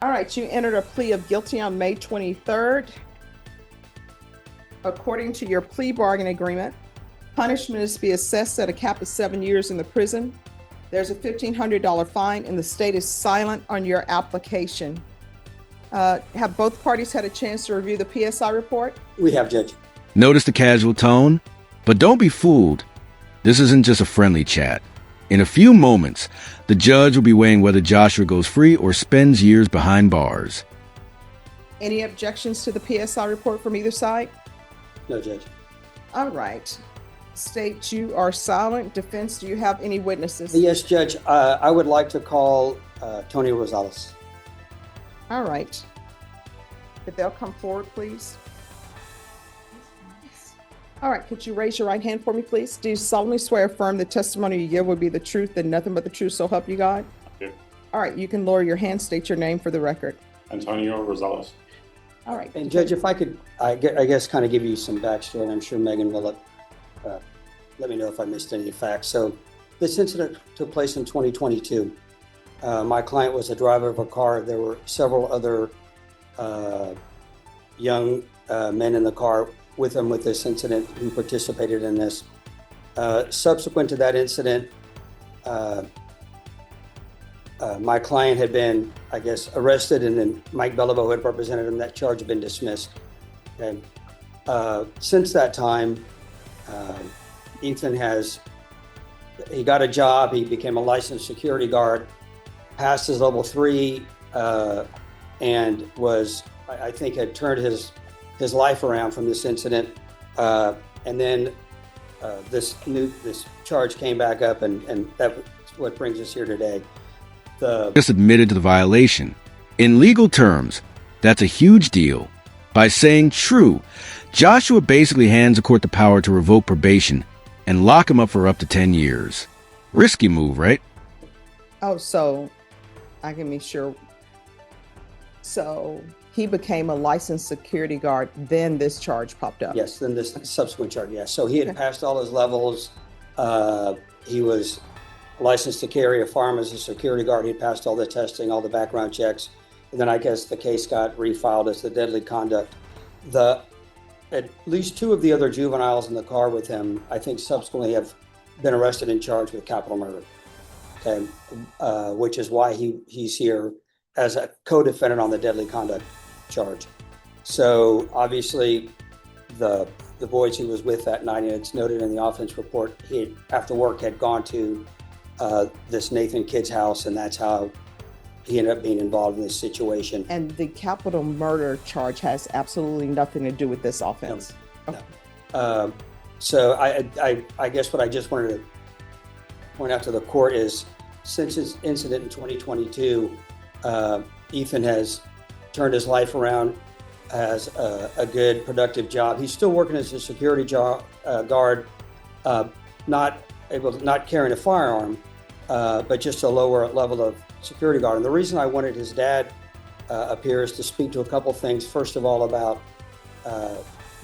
All right, you entered a plea of guilty on May 23rd. According to your plea bargain agreement, punishment is to be assessed at a cap of 7 years in the prison. There's a $1,500 fine, and the state is silent on your application. Have both parties had a chance to review the PSI report? We have, Judge. Notice the casual tone? But don't be fooled. This isn't just a friendly chat. In a few moments, the judge will be weighing whether Joshua goes free or spends years behind bars. Any objections to the PSI report from either side? No, Judge. All right. State, you are silent. Defense, do you have any witnesses? Yes, Judge. I would like to call Tony Rosales. All right. If they'll come forward, please. All right, could you raise your right hand for me, please? Do you solemnly swear or affirm the testimony you give will be the truth and nothing but the truth, so help you God? Okay. All right, you can lower your hand, state your name for the record. Antonio Rosales. All right. And Judge, if I could, I guess, kind of give you some backstory, and I'm sure Megan will let me know if I missed any facts. So this incident took place in 2022. My client was a driver of a car. There were several other young men in the car with him with this incident who participated in this. Subsequent to that incident, my client had been, I guess, arrested, and then Mike Beliveau, who had represented him, that charge had been dismissed. And since that time, Ethan he got a job, he became a licensed security guard, passed his level 3, and was, I think, had turned his life around from this incident. And then this charge came back up, and that's what brings us here today. Just admitted to the violation. In legal terms, that's a huge deal. By saying true, Joshua basically hands the court the power to revoke probation and lock him up for up to 10 years. Risky move, right? Oh, so I can be sure. So he became a licensed security guard, then this charge popped up. Yes, then this subsequent charge, yes. So he had passed all his levels. He was licensed to carry a firearm as a security guard. He had passed all the testing, all the background checks. And then I guess the case got refiled as the deadly conduct. At least 2 of the other juveniles in the car with him, I think, subsequently have been arrested and charged with capital murder. Okay, which is why he's here as a co-defendant on the deadly conduct charge. So obviously, the boys he was with that night, and it's noted in the offense report, he after work had gone to this Nathan kid's house, and that's how he ended up being involved in this situation. And the capital murder charge has absolutely nothing to do with this offense. No. So I guess what I just wanted to point out to the court is, since his incident in 2022, Ethan has turned his life around, has a good, productive job. He's still working as a security guard, not carrying a firearm, but just a lower level of security guard. And the reason I wanted his dad up here is to speak to a couple things. First of all, about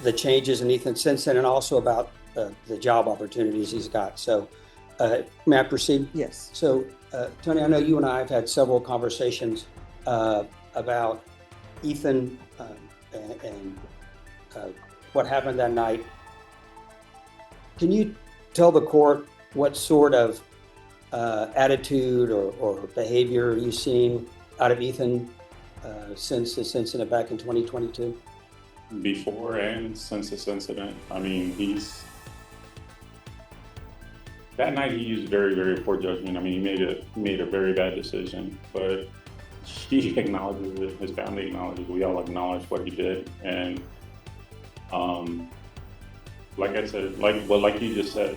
the changes in Ethan since then, and also about the job opportunities he's got. So may I proceed? Yes. So Tony, I know you and I have had several conversations about Ethan and what happened that night. Can you tell the court what sort of attitude or behavior you've seen out of Ethan since this incident back in 2022? Before and since this incident, I mean, that night he used very, very poor judgment. I mean, he made a very bad decision, but he acknowledges it, his family acknowledges, we all acknowledge what he did. And like I said, like you just said,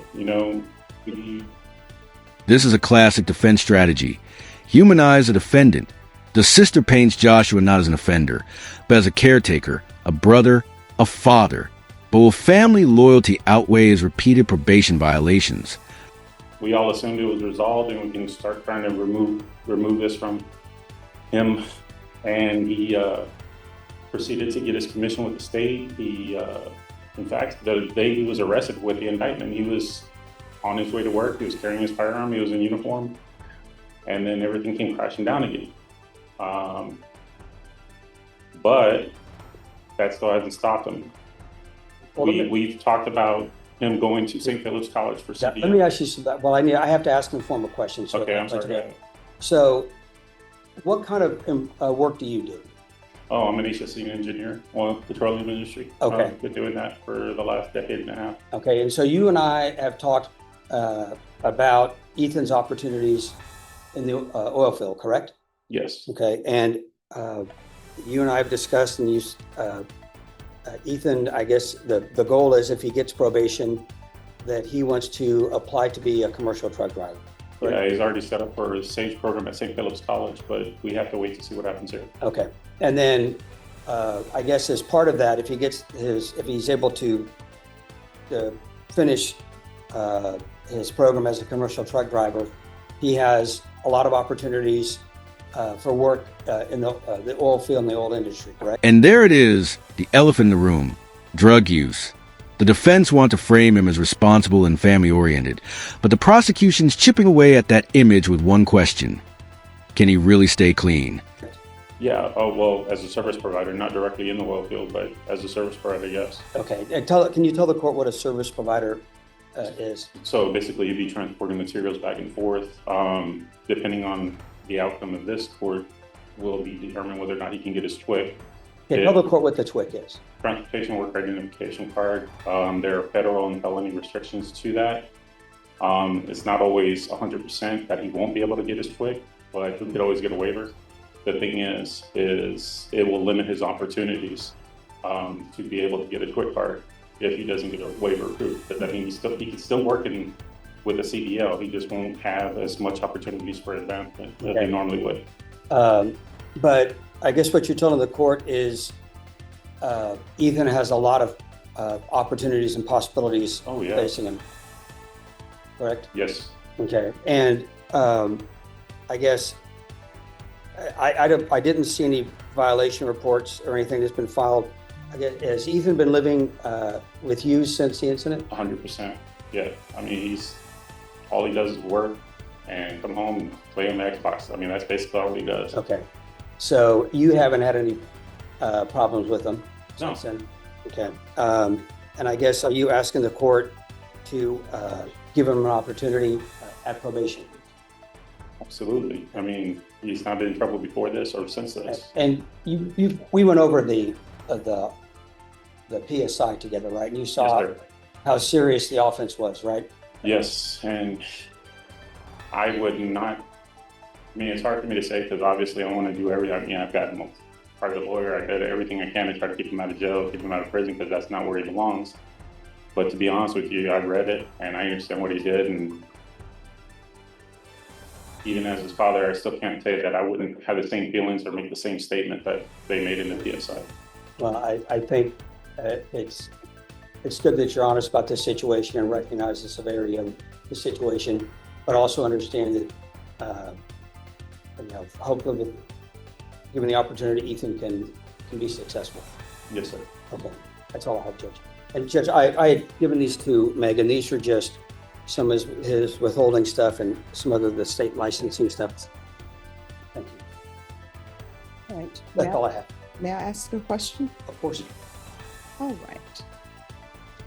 This is a classic defense strategy. Humanize the defendant. The sister paints Joshua not as an offender, but as a caretaker, a brother, a father. But will family loyalty outweigh his repeated probation violations? We all assumed it was resolved, and we can start trying to remove this from him. And he proceeded to get his commission with the state. In fact, the day he was arrested with the indictment, he was on his way to work. He was carrying his firearm. He was in uniform, and then everything came crashing down again. but that still hasn't stopped him. Well, We've talked about him going to St. Philip's College for yeah, CDL. let me ask you some, well, I have to ask informal questions. So Okay, I'm sorry. Go ahead. So what kind of work do you do? Oh, I'm an HSE engineer on the petroleum industry. Okay. I've been doing that for the last decade and a half. Okay, and so you and I have talked about Ethan's opportunities in the oil field, correct? Yes. Okay, and you and I have discussed, and Ethan, I guess the goal is if he gets probation, that he wants to apply to be a commercial truck driver. Correct? Yeah, he's already set up for his SAGE program at St. Philip's College, but we have to wait to see what happens here. Okay, and then I guess as part of that, if he's able to finish his program as a commercial truck driver, he has a lot of opportunities for work in the oil field and the oil industry, correct? And there it is, the elephant in the room, drug use. The defense want to frame him as responsible and family-oriented, but the prosecution's chipping away at that image with one question. Can he really stay clean? Yeah, oh, well, as a service provider, not directly in the oil field, but as a service provider, yes. Okay, and can you tell the court what a service provider is? So basically, you'd be transporting materials back and forth. Depending on the outcome of this court, will be determined whether or not he can get his TWIC. Okay, tell the court what the TWIC is. Transportation Worker Identification Card. There are federal and felony restrictions to that. It's not always 100% that he won't be able to get his TWIC, but he could always get a waiver. The thing is it will limit his opportunities to be able to get a TWIC card if he doesn't get a waiver approved. But that means he can still work with a CDL. He just won't have as much opportunities for advancement as he normally would. But I guess what you're telling the court is Ethan has a lot of opportunities and possibilities facing him, correct? Yes. Okay, and I guess I didn't see any violation reports or anything that's been filed. I guess, has Ethan been living with you since the incident? 100%. Yeah. I mean, all he does is work and come home and play on the Xbox. I mean, that's basically all he does. Okay. So you haven't had any problems with him since No. then? Okay. And I guess, are you asking the court to give him an opportunity at probation? Absolutely. I mean, he's not been in trouble before this or since this. And we went over the PSI together, right? And you saw Yes, sir. how serious the offense was, right? Yes, and I would not. I mean, it's hard for me to say because obviously I want to do everything. I mean, I've got part of the lawyer. I did everything I can to try to keep him out of jail, keep him out of prison because that's not where he belongs. But to be honest with you, I read it and I understand what he did, and even as his father, I still can't say that I wouldn't have the same feelings or make the same statement that they made in the PSI. Well, I think it's good that you're honest about this situation and recognize the severity of the situation, but also understand that, hopefully, given the opportunity, Ethan can be successful. Yes, sir. Okay, that's all I have, Judge. And Judge, I had given these to Megan. These are just some of his withholding stuff and some of the state licensing stuff. Thank you. All right. That's all I have. May I ask a question? Of course. All right.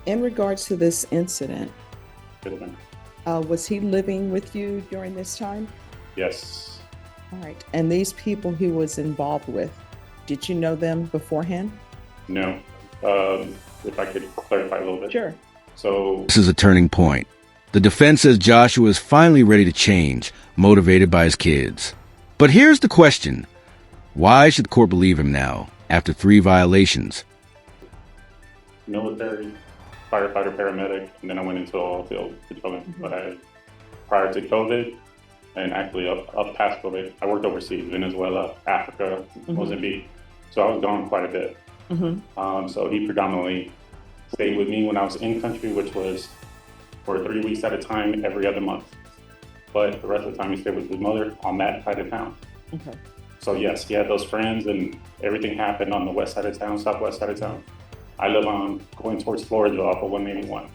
In regards to this incident, Good one. was he living with you during this time? Yes. All right. And these people he was involved with, did you know them beforehand? No. If I could clarify a little bit. Sure. So This is a turning point. The defense says Joshua is finally ready to change, motivated by his kids. But here's the question. Why should the court believe him now, after 3 violations? military, firefighter, paramedic, and then I went into the oil field patrolling. But prior to COVID, and actually up past COVID, I worked overseas, Venezuela, Africa, Mozambique. So I was gone quite a bit. So he predominantly stayed with me when I was in country, which was for 3 weeks at a time, every other month. But the rest of the time he stayed with his mother on that side of town. So yes, he had those friends and everything happened on the west side of town, southwest side of town. I live on going towards Florida off of 181.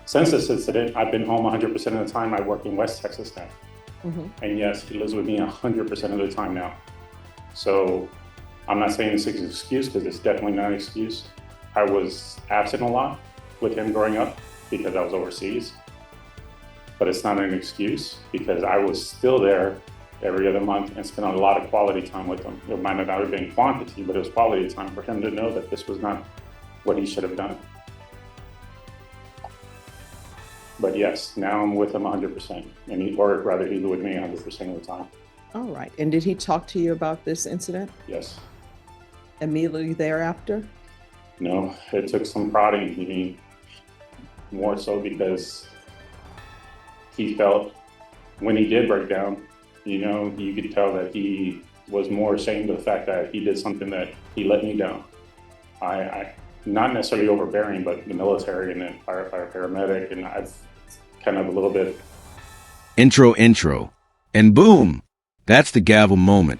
Since this incident, I've been home 100% of the time. I work in West Texas now. And yes, he lives with me 100% of the time now. So I'm not saying this is an excuse, because it's definitely not an excuse. I was absent a lot with him growing up because I was overseas, but it's not an excuse because I was still there every other month and spent a lot of quality time with him. It might not have been quantity, but it was quality time for him to know that this was not what he should have done. But yes, now I'm with him 100%, or rather he's with me 100% of the time. All right. And did he talk to you about this incident Yes. immediately thereafter? No, it took some prodding. I mean, more so because he felt when he did break down, you know, you could tell that he was more ashamed of the fact that he did something that he let me down. I not necessarily overbearing, but the military and then our paramedic, and I've kind of a little bit. Intro, and boom, that's the gavel moment.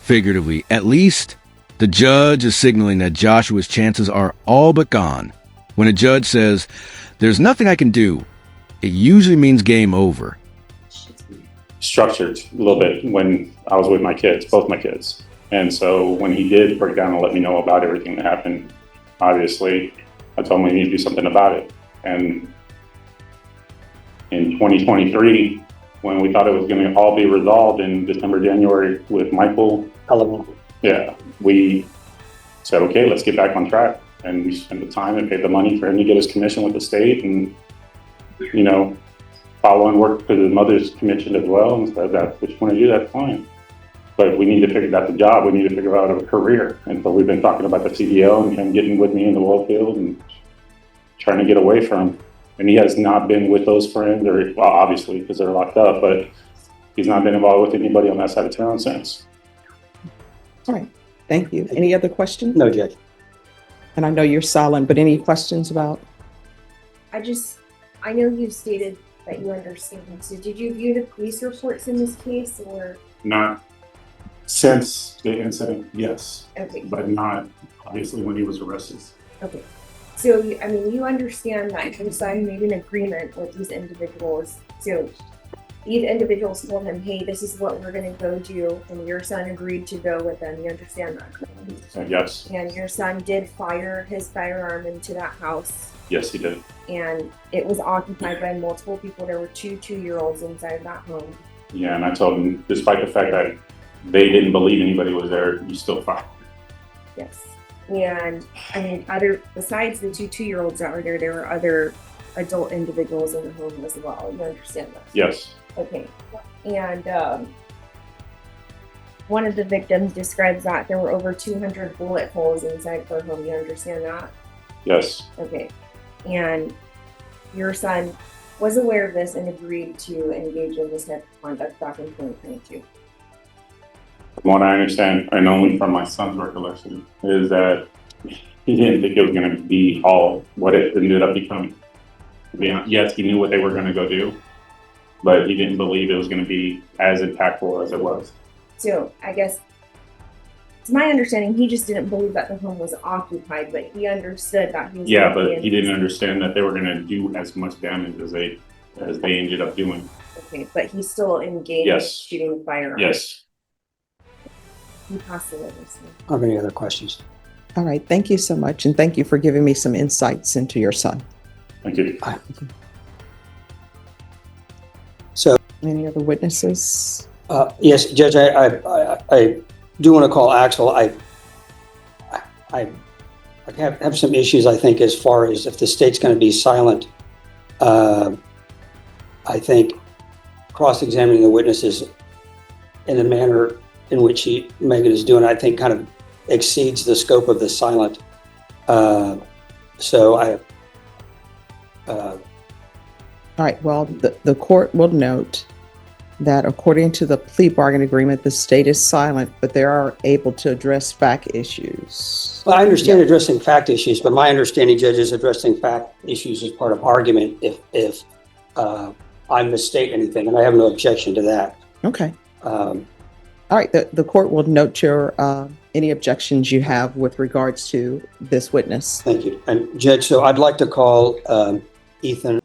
Figuratively, at least, the judge is signaling that Joshua's chances are all but gone. When a judge says, "There's nothing I can do," it usually means game over. Structured a little bit when I was with my kids, both my kids. And so when he did break down and let me know about everything that happened, obviously, I told him we need to do something about it. And in 2023, when we thought it was going to all be resolved in December, January with Michael, yeah, we said, okay, let's get back on track. And we spent the time and paid the money for him to get his commission with the state and, you know, follow and work because his mother's commissioned as well. And so that's what you want to do, that's fine. But we need to figure out the job. We need to figure out a career. And so we've been talking about the CEO and him getting with me in the oil field and trying to get away from him. And he has not been with those friends, or well, obviously because they're locked up, but he's not been involved with anybody on that side of town since. All right. Thank you. Any other questions? No, Judge. And I know you're silent, but any questions about? I know you stated that you understand. So did you view the police reports in this case or? Not since the incident, yes, Okay. but not obviously when he was arrested. Okay. So, you understand that your son made an agreement with these individuals. So these individuals told him, hey, this is what we're going to go do. And your son agreed to go with them. You understand that? So, yes, And your son did fire his firearm into that house. yes, he did. And it was occupied by multiple people. There were two 2-year-olds inside that home. Yeah, and I told him, despite the fact that they didn't believe anybody was there, you still fired. Yes. And besides the two 2-year-olds that were there were other adult individuals in the home as well. You understand that? Yes, Okay. And one of the victims describes that there were over 200 bullet holes inside her home. You understand that? yes, Okay. And your son was aware of this and agreed to engage in this type of conduct back in 2022. from what I understand, and only from my son's recollection, is that he didn't think it was going to be all what it ended up becoming. Yes, he knew what they were going to go do, but he didn't believe it was going to be as impactful as it was. So I guess, to my understanding, he just didn't believe that the home was occupied, but he understood that he was. Yeah, but he didn't understand that they were going to do as much damage as they ended up doing. Okay, but he still engaged Yes. shooting the firearm. Yes. He passed away. So. Have any other questions? All right. Thank you so much. And thank you for giving me some insights into your son. Thank you. So, Any other witnesses? yes, Judge, I do want to call Axel. I have some issues, I think, as far as if the state's going to be silent. I think cross-examining the witnesses in a manner in which Megan is doing, I think kind of exceeds the scope of the silent. All right. Well, the court will note that according to the plea bargain agreement, the state is silent, but they are able to address fact issues. Well, I understand addressing fact issues, but my understanding, Judge, is addressing fact issues as part of argument if I misstate anything, and I have no objection to that. Okay. All right. The court will note your any objections you have with regards to this witness. Thank you. And Judge, so I'd like to call Ethan